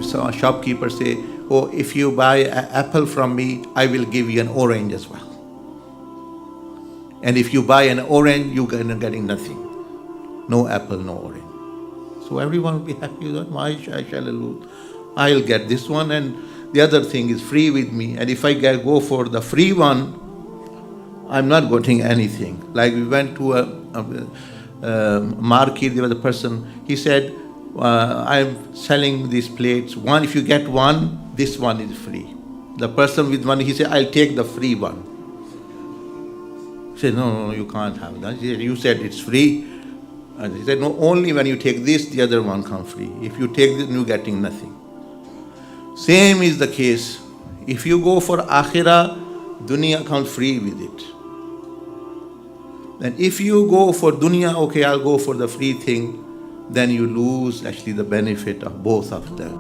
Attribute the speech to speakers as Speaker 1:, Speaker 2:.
Speaker 1: So a shopkeeper say, oh, if you buy an apple from me, I will give you an orange as well. And if you buy an orange, you're getting nothing. No apple, no orange. So everyone will be happy that I'll get this one, and the other thing is free with me. And if I go for the free one, I'm not getting anything. Like we went to a market, there was a person, he said, I'm selling these plates. One, if you get one, this one is free. The person with one, he said, I'll take the free one. He said, no, you can't have that. He said, you said it's free. And he said, no, only when you take this, the other one comes free. If you take this, you're getting nothing. Same is the case. If you go for akhira, dunya comes free with it. And if you go for dunya, okay, I'll go for the free thing, then you lose actually the benefit of both of them.